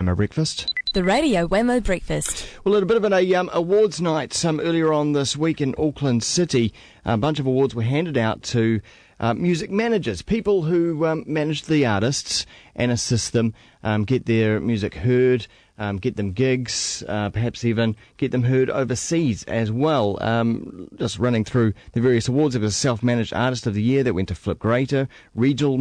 Wammo Breakfast. The Radio Wammo Breakfast. Well, a bit of an awards night earlier on this week in Auckland City. A bunch of awards were handed out to music managers, people who manage the artists and assist them get their music heard, get them gigs, perhaps even get them heard overseas as well. Just running through the various awards, there was Self-Managed Artist of the Year that went to Flip Greater. Regional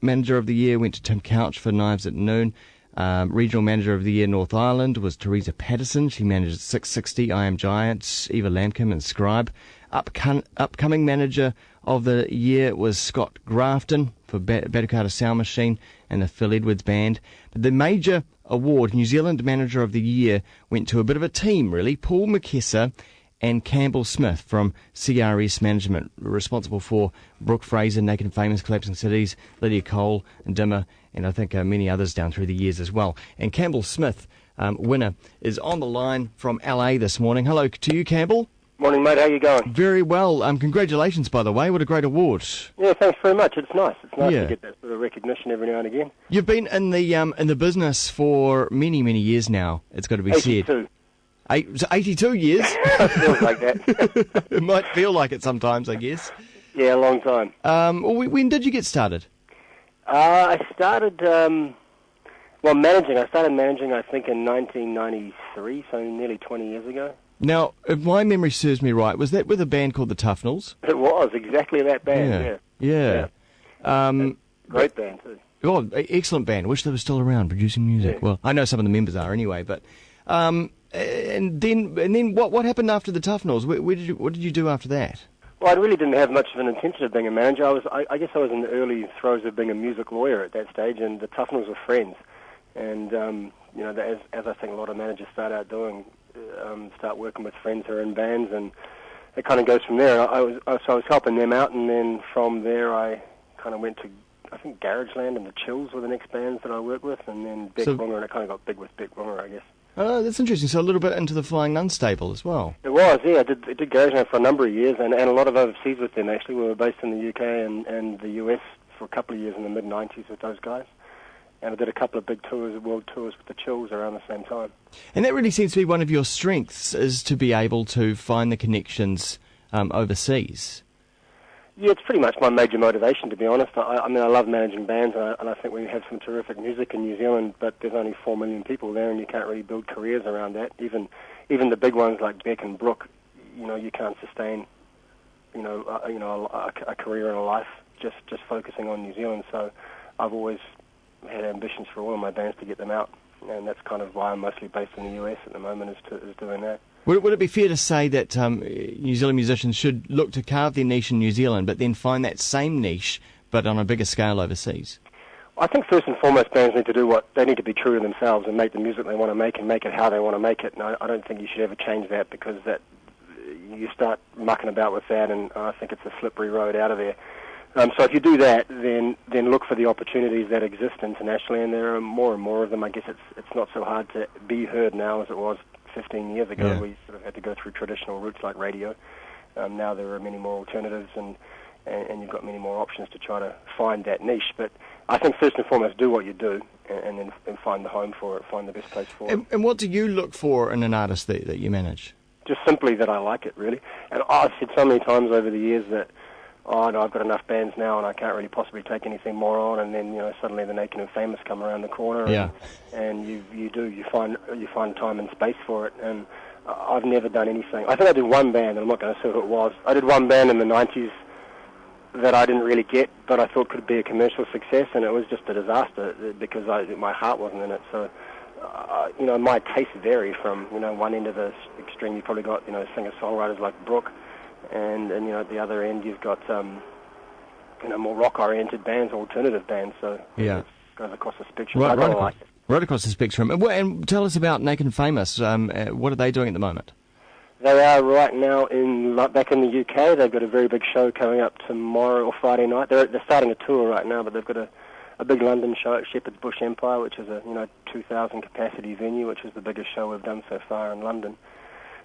Manager of the Year went to Tim Couch for Knives at Noon. Regional Manager of the Year North Island was Teresa Patterson. She managed 660, I Am Giants, Eva Lampkin and Scribe. Upcoming Manager of the Year was Scott Grafton for Batucata Sound Machine and the Phil Edwards Band. But the major award, New Zealand Manager of the Year, went to a bit of a team, really. Paul McKesser and Campbell Smith from CRS Management, responsible for Brooke Fraser, Naked and Famous, Collapsing Cities, Lydia Cole and Dimmer, and I think many others down through the years as well. And Campbell Smith, winner, is on the line from LA this morning. Hello to you, Campbell. Morning, mate. How you going? Very well. Congratulations, by the way. What a great award. Yeah, thanks very much. It's nice. It's nice to get that sort of recognition every now and again. You've been in the business for many, many years now, it's got to be 82. said. 82 years? It feels like that. It might feel like it sometimes, I guess. Yeah, a long time. When did you get started? I started, managing. I started managing, I think, in 1993, so nearly 20 years ago. Now, if my memory serves me right, was that with a band called the Tufnells? It was, exactly that band, yeah. Great band, too. Oh, excellent band. Wish they were still around producing music. Yeah. Well, I know some of the members are anyway, but... And then what happened after the Tufnells? What did you do after that? Well, I really didn't have much of an intention of being a manager. I guess I was in the early throes of being a music lawyer at that stage, and the Tufnells were friends. And as I think a lot of managers start out doing, start working with friends who are in bands, and it kind of goes from there. I was helping them out, and then from there I kind of went to, I think, Garageland and the Chills were the next bands that I worked with, and then Beck Winger, and it kind of got big with Beck Winger, I guess. Oh, that's interesting. So a little bit into the Flying Nun stable as well. It was, yeah. I did Garageland for a number of years, and a lot of overseas with them, actually. We were based in the UK and the US for a couple of years in the mid-90s with those guys. And I did a couple of big tours, world tours with the Chills around the same time. And that really seems to be one of your strengths, is to be able to find the connections overseas. Yeah, it's pretty much my major motivation, to be honest. I mean, I love managing bands, and I think we have some terrific music in New Zealand, but there's only 4 million people there, and you can't really build careers around that. Even the big ones like Beck and Brooke, you can't sustain, a career and a life just focusing on New Zealand. So I've always had ambitions for all of my bands to get them out, and that's kind of why I'm mostly based in the US at the moment, is doing that. Would it be fair to say that New Zealand musicians should look to carve their niche in New Zealand, but then find that same niche, but on a bigger scale overseas? I think first and foremost, bands need to do they need to be true to themselves and make the music they want to make and make it how they want to make it. And I don't think you should ever change that, because that you start mucking about with that, and I think it's a slippery road out of there. So if you do that, then look for the opportunities that exist internationally, and there are more and more of them. I guess it's not so hard to be heard now as it was 15 years ago. We sort of had to go through traditional routes like radio. Now there are many more alternatives, and you've got many more options to try to find that niche. But I think first and foremost, do what you do, and then find the home for it, find the best place for it. And what do you look for in an artist that you manage? Just simply that I like it, really. And I've said so many times over the years that, no, I've got enough bands now and I can't really possibly take anything more on, and then suddenly the Naked and Famous come around the corner, and you find time and space for it. And I've never done anything. I think I did one band, and I'm not going to say who it was. I did one band in the 90s that I didn't really get, but I thought could be a commercial success, and it was just a disaster because my heart wasn't in it. So my tastes vary from one end of the extreme. You've probably got singer-songwriters like Brooke, and at the other end you've got more rock-oriented bands, alternative bands. So it goes across the spectrum. Right across the spectrum. And tell us about Naked and Famous. What are they doing at the moment? They are right now back in the UK. They've got a very big show coming up tomorrow or Friday night. They're starting a tour right now, but they've got a big London show at Shepherd's Bush Empire, which is a 2,000 capacity venue, which is the biggest show we've done so far in London.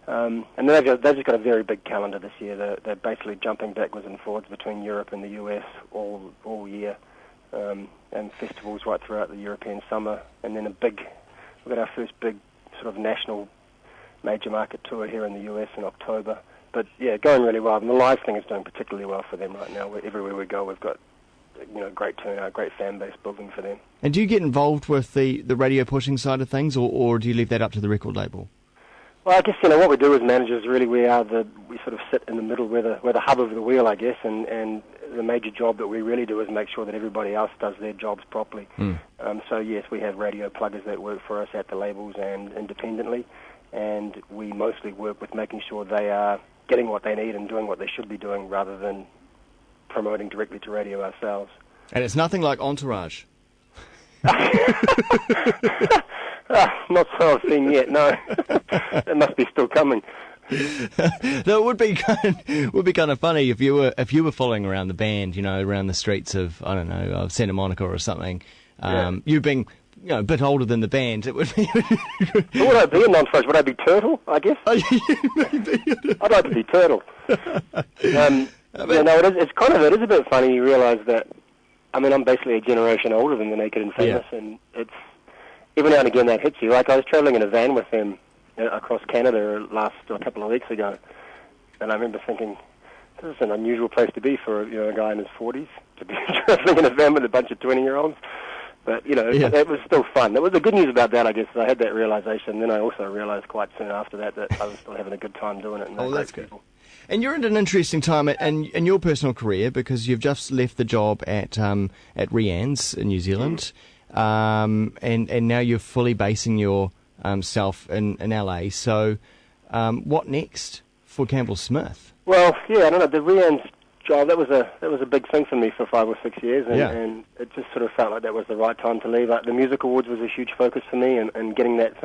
And they've just got a very big calendar this year. They're basically jumping backwards and forwards between Europe and the US all year, and festivals right throughout the European summer, and then a big We've got our first big sort of national major market tour here in the US in October. But yeah, going really well. And the live thing is doing particularly well for them right now. Everywhere we go, we've got great turnout, great fan base building for them. And do you get involved with the radio pushing side of things, or do you leave that up to the record label? Well, I guess what we do as managers, really, we sort of sit in the middle, we're the hub of the wheel, I guess, and the major job that we really do is make sure that everybody else does their jobs properly. So yes, we have radio pluggers that work for us at the labels and independently, and we mostly work with making sure they are getting what they need and doing what they should be doing, rather than promoting directly to radio ourselves. And it's nothing like Entourage. Not so I've seen yet, no. It must be still coming. That would be kind of funny if you were following around the band, around the streets of, I don't know, of Santa Monica or something. You being a bit older than the band, it would be. What would I be in Entourage? Would I be Turtle, I guess? Maybe. I'd like to be Turtle. It is a bit funny. You realise that, I'm basically a generation older than the Naked and Famous, and it's, every now and again that hits you. Like, I was travelling in a van with them across Canada a couple of weeks ago, and I remember thinking, this is an unusual place to be for a guy in his 40s, to be travelling in a van with a bunch of 20-year-olds. But, it was still fun. The good news about that, I guess, is I had that realisation. Then I also realised quite soon after that I was still having a good time doing it. And that's good. And you're at an interesting time in your personal career, because you've just left the job at Rianne's in New Zealand, and now you're fully basing your self in LA. So, what next for Campbell Smith? Well, I don't know. The Rianne's job, that was a big thing for me for 5 or 6 years, and it just sort of felt like that was the right time to leave. Like, the Music Awards was a huge focus for me, and getting that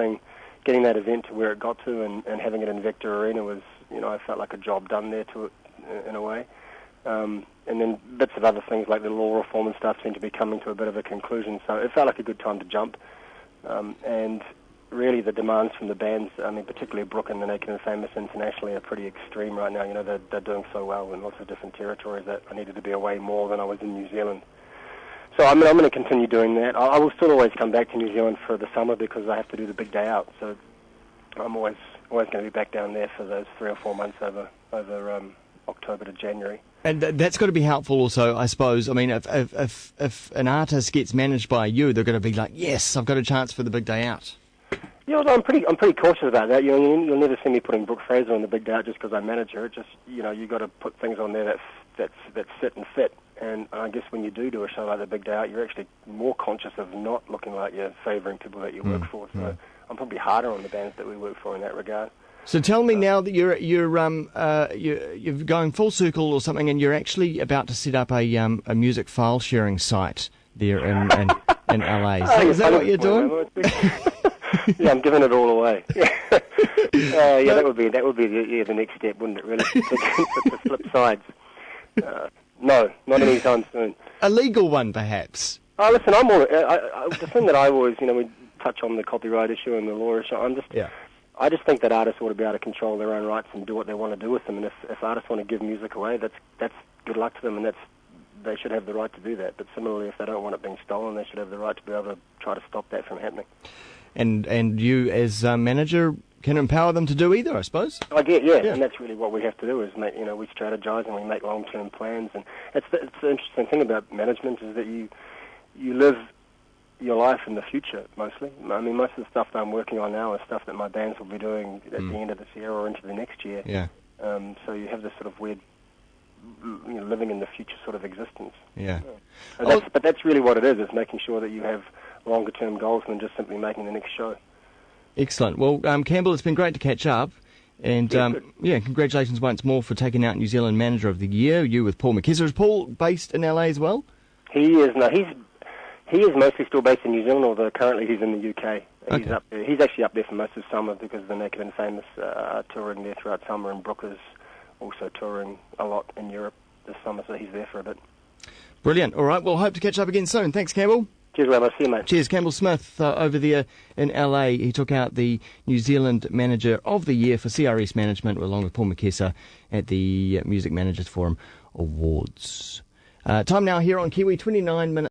event to where it got to, and having it in Vector Arena was, I felt like a job done there to it in a way. And then bits of other things like the law reform and stuff seemed to be coming to a bit of a conclusion, so it felt like a good time to jump. And really the demands from the bands, particularly Brooke and the Naked and Famous internationally, are pretty extreme right now. They're doing so well in lots of different territories that I needed to be away more than I was in New Zealand. So I'm going to continue doing that. I will still always come back to New Zealand for the summer because I have to do the big day out. So I'm always going to be back down there for those 3 or 4 months over October to January. And that's got to be helpful also, I suppose. If an artist gets managed by you, they're going to be like, yes, I've got a chance for the big day out. Yeah, well, I'm pretty cautious about that. You'll never see me putting Brooke Fraser on the big day out just because I manage her. It just, you got to put things on there that sit and fit. And I guess when you do a show like the big day out, you're actually more conscious of not looking like you're favouring people that you work for. So I'm probably harder on the bands that we work for in that regard. So tell me now that you're going full circle or something, and you're actually about to set up a music file sharing site there in LA. Is that what you're doing? Yeah, I'm giving it all away. That would be the next step, wouldn't it? Really, to flip sides. No, not anytime soon. A legal one, perhaps. Oh, listen, the thing that I always, we touch on the copyright issue and the law issue. I just think that artists ought to be able to control their own rights and do what they want to do with them. And if artists want to give music away, that's good luck to them, and they should have the right to do that. But similarly, if they don't want it being stolen, they should have the right to be able to try to stop that from happening. And you, as manager, can empower them to do either, I suppose. I get, yeah, and that's really what we have to do. Is make, we strategize and we make long-term plans. And it's the interesting thing about management is that you live your life in the future mostly. Most of the stuff that I'm working on now is stuff that my bands will be doing at the end of this year or into the next year. Yeah. So you have this sort of weird, living in the future sort of existence. Yeah. But that's really what it is making sure that you have longer term goals than just simply making the next show. Excellent. Well, Campbell, it's been great to catch up. And, congratulations once more for taking out New Zealand Manager of the Year, you with Paul McKesser. Is Paul based in LA as well? He is. No, he is mostly still based in New Zealand, although currently he's in the UK. He's up there. He's actually up there for most of summer because the Naked and Famous are touring there throughout summer, and Brooke is also touring a lot in Europe this summer, so he's there for a bit. Brilliant. All right, well, hope to catch up again soon. Thanks, Campbell. Cheers, Wammo. See you, mate. Cheers. Campbell Smith over there in LA. He took out the New Zealand Manager of the Year for CRS Management along with Paul McKesser at the Music Managers Forum Awards. Time now here on Kiwi, 29 minutes.